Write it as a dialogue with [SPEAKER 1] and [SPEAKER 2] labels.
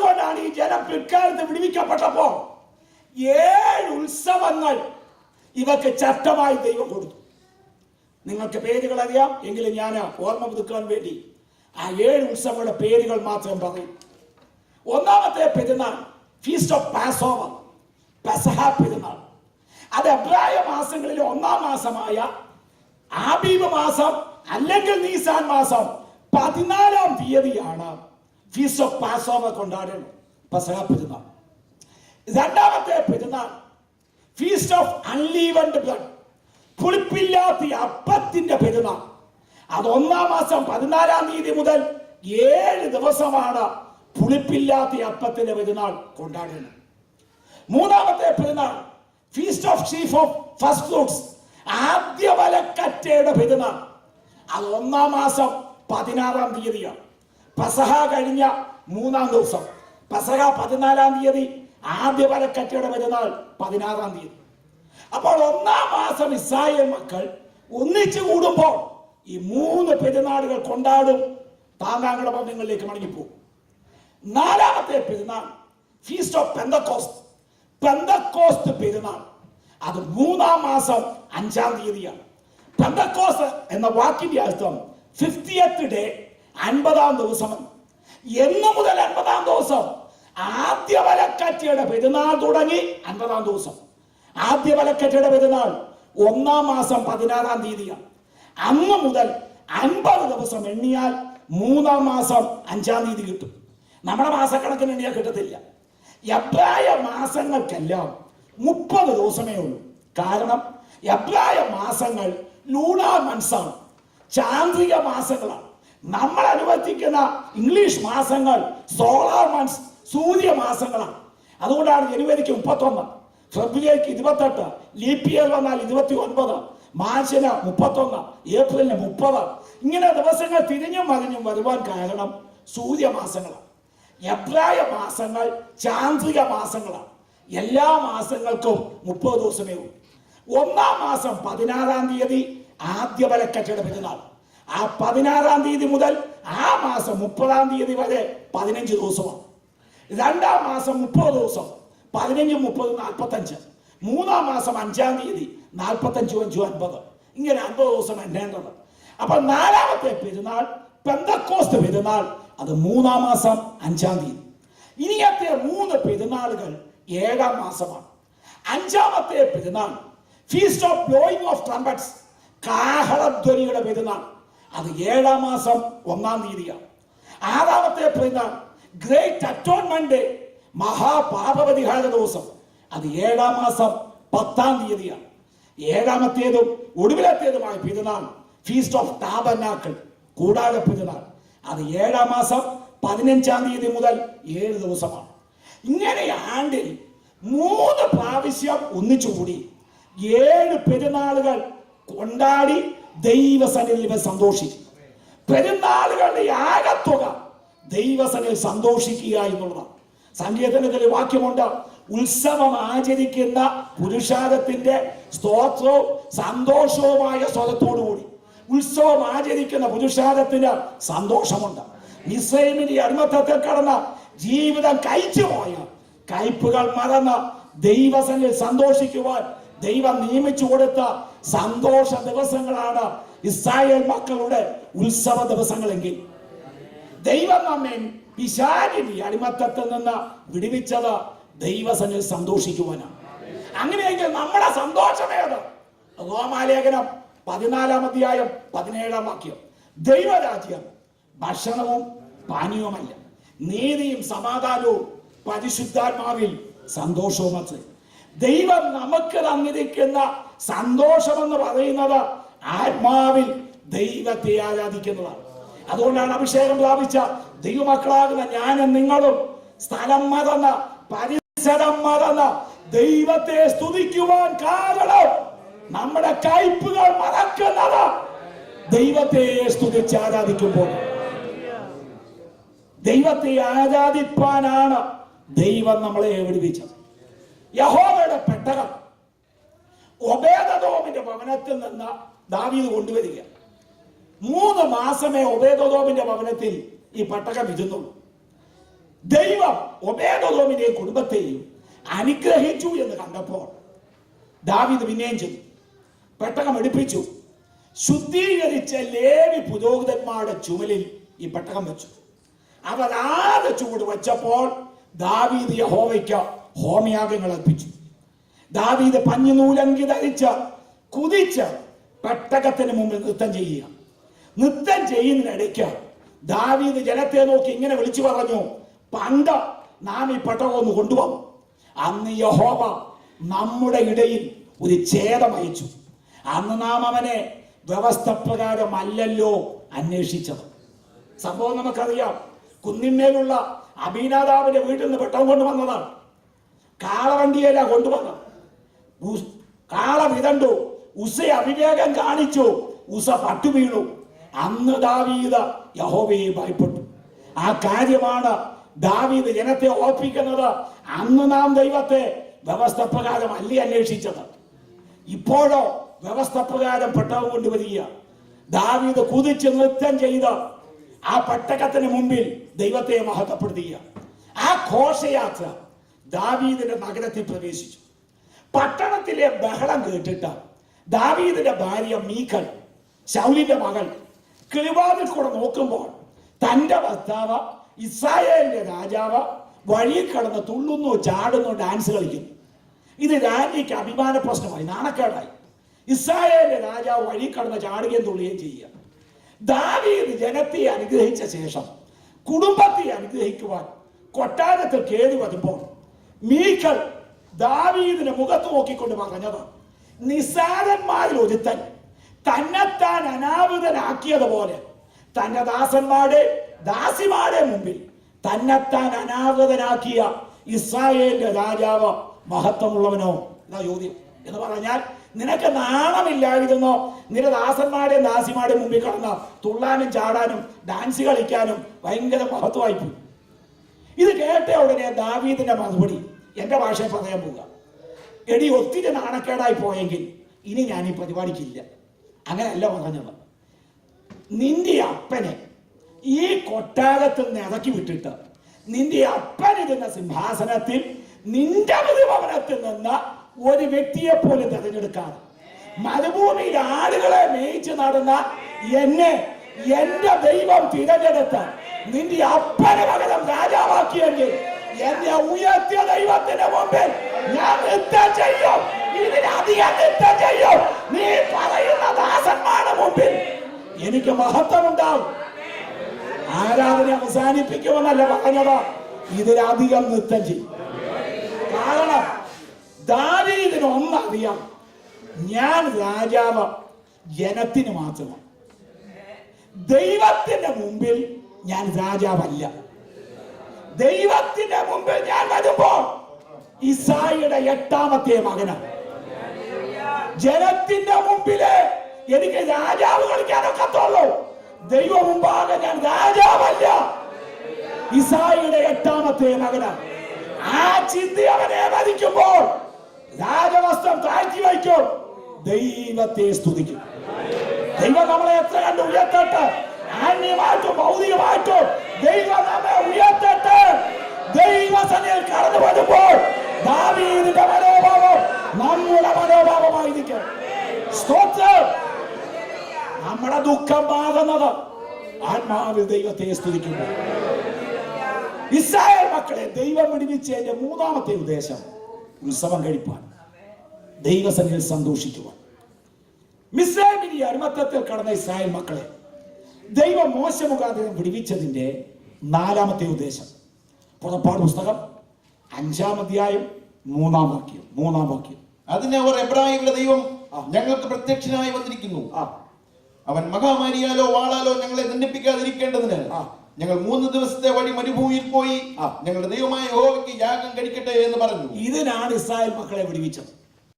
[SPEAKER 1] അതുകൊണ്ടാണ് ഈ ജനം പിൽക്കാലത്ത് വിടുവിക്കപ്പെട്ടപ്പോൾ 7 ഉത്സവങ്ങൾ ഇവർക്ക് ചട്ടമായി ദൈവം കൊടുത്തു. നിങ്ങൾക്ക് പേരുകൾ അറിയാം, എങ്കിലും ഞാൻ ഓർമ്മ പുതുക്കാൻ വേണ്ടി ആ 7 ഉത്സവങ്ങളുടെ പേരുകൾ മാത്രം പറയും. ഒന്നാമത്തെ പെരുന്നാൾ ഫീസ്റ്റ് ഓഫ് പാസോവർ, പെസഹ പെരുന്നാൾ. അത് എബ്രായ മാസങ്ങളിലെ 1-ാം മാസമായ ആബീബ് മാസം അല്ലെങ്കിൽ നീസാൻ മാസം 14-ാം തീയതിയാണ് ഫീസ്റ്റ് ഓഫ് പാസോവർ കൊണ്ടാടുന്നത്, പെസഹ പെരുന്നാൾ. രണ്ടാമത്തെ പെരുന്നാൾ ഫീസ്റ്റ് ഓഫ് അൺലീവൻഡ് ബ്രെഡ്, പുളിപ്പില്ലാത്ത അപ്പത്തിന്റെ പെരുന്നാൾ. അത് 1-ാം മാസം 14-ാം തീയതി മുതൽ 7 ദിവസമാണ് പുളിപ്പില്ലാത്ത അപ്പത്തിന്റെ പെരുന്നാൾ കൊണ്ടാടുന്നത്. മൂന്നാമത്തെ പെരുന്നാൾ feast of ഷീഫ് of first fruits, ആദ്യ വലക്കറ്റയുടെ പെരുന്നാൾ. അത് 1-ാം മാസം 16-ാം തീയതിയാണ്. പെസഹ കഴിഞ്ഞ 3-ാം ദിവസം. പെസഹ 14-ാം തീയതി, ആദ്യ വലക്കറ്റയുടെ പെരുന്നാൾ 16-ാം തീയതി. അപ്പോൾ 1-ാം മാസം ഇസ്രായേൽ മക്കൾ ഒന്നിച്ചു കൂടുമ്പോൾ ഈ 3 പെരുന്നാളുകൾ കൊണ്ടാടും. താങ്കളുടെ ഭവനങ്ങളിലേക്ക് മടങ്ങിപ്പോകും. 4-ാമത്തെ പെരുന്നാൾ ഫീസ്റ്റ് ഓഫ് പെന്തക്കോസ്റ്റ്, പെന്തക്കോസ്റ്റ് പെരുന്നാൾ. അത് 3-ാം മാസം 5-ാം തീയതിയാണ്. പെന്തക്കോസ്റ്റ് എന്ന വാക്കിന്റെ അർത്ഥം 50th ഡേ, 50-ാം ദിവസം. എന്ന് മുതൽ 50-ാം ദിവസം? ആദ്യ വലക്കറ്റയുടെ പെരുന്നാൾ തുടങ്ങി 50-ാം ദിവസം. ആദ്യ വലക്കറ്റയുടെ പെരുന്നാൾ 1-ാം മാസം 16-ാം തീയതിയാണ്. അന്ന് മുതൽ 50 ദിവസം എണ്ണിയാൽ 3-ാം മാസം 5-ാം തീയതി കിട്ടും. നമ്മുടെ മാസക്കണക്കിന് എണ്ണിയാൽ കിട്ടത്തില്ല. എബ്രായ മാസങ്ങൾക്കെല്ലാം 30 ദിവസമേ ഉള്ളൂ. കാരണം എബ്രായ മാസങ്ങൾ ലൂണാർ മൺസാണ്, ചാന്ദ്രിക മാസങ്ങളാണ്. നമ്മൾ അനുവർത്തിക്കുന്ന ഇംഗ്ലീഷ് മാസങ്ങൾ സോളാർ മൺസ്, സൂര്യമാസങ്ങളാണ്. അതുകൊണ്ടാണ് ജനുവരിക്ക് 31, ഫെബ്രുവരിക്ക് 28, ലീപ് ഇയർ വന്നാൽ 29, മാർച്ചിന് 31, ഏപ്രിലിന് 30. ഇങ്ങനെ ദിവസങ്ങൾ തിരിഞ്ഞും മറിഞ്ഞും വരുവാൻ കാരണം സൂര്യമാസങ്ങളാണ്. എബ്രായ മാസങ്ങൾ ചാന്ദ്രിക മാസങ്ങളാണ്. എല്ലാ മാസങ്ങൾക്കും 30 ദിവസമേ ഉള്ളൂ. 1-ാം മാസം 16-ാം തീയതി ആദ്യ വലക്കറ്റയുടെ പെരുന്നാൾ. ആ 16-ാം തീയതി മുതൽ ആ മാസം 30-ാം തീയതി വരെ 15 ദിവസമാണ്. 2-ാം മാസം 30 ദിവസം, 15, 30, 45. 3-ാം മാസം 5-ാം തീയതി 45, 5, 50. ഇങ്ങനെ 50 ദിവസം എണ്ണേണ്ടത്. അപ്പോൾ 4-ാമത്തെ പെരുന്നാൾ പെന്തക്കോസ്റ്റ് പെരുന്നാൾ, അത് 3-ാം മാസം 5-ാം തീയതി. ഇനിയത്തെ 3 പെരുന്നാളുകൾ 7-ാം മാസമാണ്. 5-ാമത്തെ പെരുന്നാൾ feast of blowing of trumpets, കാഹളധ്വനിയുടെ പെരുന്നാൾ. അത് 7-ാം മാസം 1-ാം തീയതിയാണ്. 6-ാമത്തെ പെരുന്നാൾ ഗ്രേറ്റ് അറ്റോൺമെന്റ് ഡേ, മഹാപാപപരിഹാര ദിവസം. അത് 7-ാം മാസം 10-ാം തീയതിയാണ്. 7-ാമത്തേതും ഒടുവിലത്തേതുമായ പെരുന്നാൾ ഫീസ്റ്റ് ഓഫ് ടാബർനാക്കിൾ, കൂടാര പെരുന്നാൾ. അത് 7-ാം മാസം 15-ാം തീയതി മുതൽ 7 ദിവസമാണ്. ഇങ്ങനെ ആണ്ടിൽ 3 പ്രാവശ്യം ഒന്നിച്ചുകൂടി 7 പെരുന്നാളുകൾ കൊണ്ടാടി ദൈവസന്നിധിയിൽ സന്തോഷിക്കും. പെരുന്നാളുകളുടെ ആകത്തുക ദൈവസന്നിധിയിൽ സന്തോഷിക്കുക എന്നുള്ളതാണ്. സങ്കീർത്തനത്തിലെ വാക്യമുണ്ട്, ഉത്സവം ആചരിക്കുന്ന പുരുഷാരത്തിന്റെ സ്തോത്രവും സന്തോഷവുമായ സ്വരത്തോടുകൂടി. ഉത്സവം ആചരിക്കുന്ന പുരുഷാരത്തിന് സന്തോഷമുണ്ട്. മിസ്രയീമിന്റെ അടിമത്തത്തിൽ കടന്ന ജീവിതം കഴിച്ചുപോയ കയ്പുകൾ മറന്ന് ദൈവസന്നിധിയിൽ സന്തോഷിക്കുവാൻ ദൈവം നിയമിച്ചു കൊടുത്ത സന്തോഷ ദിവസങ്ങളാണ് ഇസ്രായേൽ മക്കളുടെ ഉത്സവ ദിവസങ്ങളെങ്കിൽ ദൈവം നമ്മെ പിശാചിന്റെ അടിമത്തത്തിൽ നിന്ന് വിടുവിച്ചത് ദൈവസന്നിധിയിൽ സന്തോഷിക്കുവാനാണ്. അങ്ങനെയെങ്കിൽ നമ്മുടെ സന്തോഷമേത്? റോമാലേഖനം 14-ാം അധ്യായം 17-ാം വാക്യം, ദൈവരാജ്യം ഭക്ഷണവും പാനീയവുമല്ല, നീതിയും സമാധാനവും പരിശുദ്ധാത്മാവിൽ സന്തോഷവും അത്രേ. ദൈവം നമുക്ക് തന്നിരിക്കുന്ന സന്തോഷമെന്ന് പറയുന്നത് ആത്മാവിൽ ദൈവത്തെ ആരാധിക്കുന്നതാണ്. അതുകൊണ്ടാണ് അഭിഷേകം പ്രാപിച്ച ദൈവമക്കളാകുന്ന ഞാനും നിങ്ങളും സ്ഥലം മറന്ന് പരിസരം മറന്ന് ദൈവത്തെ സ്തുതിക്കുവാൻ കാരണം നമ്മുടെ കയ്പുകൾ മറക്കുന്നത് ദൈവത്തെ സ്തുതിച്ച് ആരാധിക്കുമ്പോൾ. ദൈവത്തെ ആരാധിപ്പാനാണ് ദൈവം നമ്മളെ വിടുവിച്ചത്. യഹോവയുടെ പെട്ടകം ഒബേദദോമിന്റെ ഭവനത്തിൽ നിന്ന് ദാവീദ് കൊണ്ടുവരിക. 3 മാസമേ ഒബേദദോമിന്റെ ഭവനത്തിൽ ഈ പെട്ടകം ഇരുന്നുള്ളൂ. ദൈവം ഒബേദോമിനെയും കുടുംബത്തെയും അനുഗ്രഹിച്ചു എന്ന് കണ്ടപ്പോൾ ദാവീദ് പിന്നെയും ചെയ്തു. പെട്ടകം എടുപ്പിച്ചു. ശുദ്ധീകരിച്ച ലേവി പുരോഹിതന്മാരുടെ ചുമലിൽ ഈ പെട്ടകം വെച്ചു. അവർ ആദ്യ ചൂട് വെച്ചപ്പോൾ ദാവീദ് യഹോവയ്ക്ക് ഹോമയാഗങ്ങൾ അർപ്പിച്ചു. ദാവീദ് പഞ്ഞുനൂലങ്കി ധരിച്ച് കുതിച്ച് പെട്ടകത്തിന് മുമ്പിൽ നൃത്തം ചെയ്യുക. നൃത്തം ചെയ്യുന്നതിനിടയ്ക്ക് ദാവീദ് ജനത്തെ നോക്കി ഇങ്ങനെ വിളിച്ചു പറഞ്ഞു, പണ്ട് നാം ഈ പെട്ടകം ഒന്ന് കൊണ്ടുപോകും. അന്ന് യഹോവ നമ്മുടെ ഇടയിൽ ഒരു ഛേദം അയച്ചു. അന്ന് നാം അവനെ വ്യവസ്ഥ പ്രകാരമല്ലല്ലോ അന്വേഷിച്ചത്. സംഭവം നമുക്കറിയാം. കുന്നിന്മേലുള്ള അബീനാദാബിന്റെ വീട്ടിൽ നിന്ന് പെട്ടകം കൊണ്ടുവന്നതാണ്. കാളവണ്ടിയല്ല കൊണ്ടുവന്നത്. കാള വിതണ്ടു. ഉസ അവിവേകം കാണിച്ചു. ഉസ പട്ടു വീണു. അന്ന് ദാവീദ് യഹോവയെ ഭയപ്പെട്ടു. ആ കാര്യമാണ് ദാവീദ് ജനത്തെ ഓർപ്പിക്കുന്നത്. അന്ന് നാം ദൈവത്തെ വ്യവസ്ഥ പ്രകാരം അല്ലേ അന്വേഷിച്ചത്. ഇപ്പോഴോ വ്യവസ്ഥ പ്രകാരം പെട്ടകം കൊണ്ടുവരിക. ദാവീദ് കുതിച്ച് നൃത്തം ചെയ്ത് ആ പെട്ടകത്തിന് മുമ്പിൽ ദൈവത്തെ മഹത്വപ്പെടുത്തുക. ആ ഘോഷയാത്ര ദാവീദിന്റെ നഗരത്തിൽ പ്രവേശിച്ചു. പട്ടണത്തിലെ ബഹളം കേട്ടിട്ട് ദാവീദിന്റെ ഭാര്യ മീഖൽ, ശൗലിന്റെ മകൾ, കിളിവാതിൽ കൂടെ നോക്കുമ്പോൾ തന്റെ ഭർത്താവ് ഇസ്രായേലിന്റെ രാജാവ് വഴി കടന്ന് തുള്ളുന്നു, ചാടുന്നു, ഡാൻസ് കളിക്കുന്നു. ഇത് രാജ്ഞിക്ക് അഭിമാന പ്രശ്നമായി, നാണക്കേടായി. ഇസ്രായേലിന്റെ രാജാവ് വഴി കടന്ന് ചാടുകയും തുള്ളുകയും ചെയ്യുക. ദാവീദ് ജനത്തെ അനുഗ്രഹിച്ച ശേഷം കുടുംബത്തെ അനുഗ്രഹിക്കുവാൻ കൊട്ടാരത്തിൽ കയറി വരുമ്പോൾ മീഖൽ ദാവീദിന്റെ മുഖത്ത് നോക്കിക്കൊണ്ട് പറഞ്ഞത്, നിസ്സാരന്മാരിൽ ഒരുത്തൻ തന്നെത്താൻ അനാവൃതനാക്കിയതുപോലെ തന്റെ ദാസന്മാരുടെ ദാസിമാരുടെ മുമ്പിൽ തന്നെത്താൻ അനാവൃതനാക്കിയ ഇസ്രായേലിന്റെ രാജാവ് മഹത്വമുള്ളവനോ എന്നാ ചോദ്യം. എന്ന് പറഞ്ഞാൽ, നിനക്ക് നാണമില്ലായിരുന്നോ നിന്റെ ദാസന്മാരുടെയും ദാസിമാരുടെയും മുമ്പിൽ കടന്ന തുള്ളാനും ചാടാനും ഡാൻസ് കളിക്കാനും ഭയങ്കര മഹത്വമായി പോയി. ഇത് കേട്ട ഉടനെ ദാവീദിന്റെ മറുപടി എന്റെ ഭാഷയിൽ പറയാൻ പോവുക, എടി ഒത്തിരി നാണക്കേടായി പോയെങ്കിൽ ഇനി ഞാൻ ഈ പരിപാടിക്കില്ല. അങ്ങനെയല്ല പറഞ്ഞത്. നിന്റെ അപ്പനെ ഈ കൊട്ടാരത്തിൽ നിന്ന് ഇറക്കി വിട്ടിട്ട് നിന്റെ അപ്പനിരുന്ന സിംഹാസനത്തിൽ നിന്റെ ഭവനത്തിൽ നിന്ന് ഒരു വ്യക്തിയെ പോലും തിരഞ്ഞെടുക്കാതെ മരുഭൂമിയിൽ ആടുകളെ മേയിച്ച് നടന്ന എന്നെ എന്റെ ദൈവം തിരഞ്ഞെടുത്ത് നിന്റെ അപ്പന് പകരം രാജാവാക്കിയെങ്കിൽ എന്നെ ഉയർത്തിയ ദൈവത്തിന്റെ മുമ്പിൽ ഞാൻ നൃത്തം ചെയ്യും. ഇതിനധികം നൃത്തം ചെയ്യും. നീ പറയുന്ന ദാസന്മാരുടെ മുമ്പിൽ എനിക്ക് മഹത്വമുണ്ടാവും. ആരാധന അവസാനിപ്പിക്കുമെന്നല്ല പറഞ്ഞത്, ഇതിലധികം നൃത്തം ചെയ്യും. കാരണം ദാവീദിന് ഒന്നറിയാം, ഞാൻ രാജാവ് ജനത്തിന് മാത്രമാണ്. ദൈവത്തിന്റെ മുമ്പിൽ ഞാൻ രാജാവല്ല. ദൈവത്തിന്റെ മുമ്പിൽ ഞാൻ വരുമ്പോൾ ഇസായിയുടെ 8ാമത്തെ മകനാണ്. ജനത്തിന്റെ മുമ്പില് എനിക്ക് രാജാവ് കളിക്കാനൊക്കത്തുള്ളൂ. ദൈവം മുമ്പാകെ ഞാൻ രാജാവല്ല. ഇസായിയുടെ 8ാമത്തെ മകനാണ്. ആ ചിന്ത അവനെ വധിക്കുമ്പോൾ രാജവസ്ത്രം താഴ്ത്തി വയ്ക്കും, ദൈവത്തെ സ്തുതിക്കും. ദൈവം നമ്മളെ എത്ര കണ്ട് ഉയർത്തട്ടെ. ആത്മീയമായിട്ടും ഭൗതികമായിട്ടും ദൈവം നമ്മെ ഉയർത്തട്ടെ. ദൈവസന്നിധിയിൽ കടന്നു വരുമ്പോൾ ദാവീദിന്റെ മനോഭാവം നമ്മുടെ മനോഭാവമായിരിക്കും. സ്തോത്രം. നമ്മുടെ ദുഃഖം മാറുന്നത് ആത്മാവിൽ ദൈവത്തെ സ്തുതിക്കുന്നു. ഇസ്രായേൽ മക്കളെ ദൈവം വിടുവിച്ചതിന്റെ 3ാമത്തെ ഉദ്ദേശം ഉത്സവം കഴിപ്പാൻ, ദൈവസന്നിധിയിൽ സന്തോഷിക്കുവാൻ. മിസ്രൈമിന്റെ അടിമത്തത്തിൽ കടന്ന ഇസ്രായേൽ മക്കളെ ദൈവം മോശ മുഖാന്തരം വിടുവിച്ചതിന്റെ 4ാമത്തെ ഉദ്ദേശം. പുറപ്പാട് പുസ്തകം 5-ാം അധ്യായം 3-ാം വാക്യം.
[SPEAKER 2] അതിന് അവർ, എബ്രായരുടെ ദൈവം ഞങ്ങൾക്ക് പ്രത്യക്ഷനായി വന്നിരിക്കുന്നു. അവൻ മഹാമാരിയാലോ വാളാലോ ഞങ്ങളെ ദണ്ഡിപ്പിക്കാതിരിക്കേണ്ടതിന് ഞങ്ങൾ 3 ദിവസത്തെ വഴി മരുഭൂമിയിൽ പോയി ഞങ്ങളുടെ ദൈവമായ യഹോവയ്ക്ക് യാഗം കഴിക്കട്ടെ എന്ന് പറഞ്ഞു.
[SPEAKER 1] ഇതിനാണ് ഇസ്രായേൽ മക്കളെ വിടുവിച്ചത്.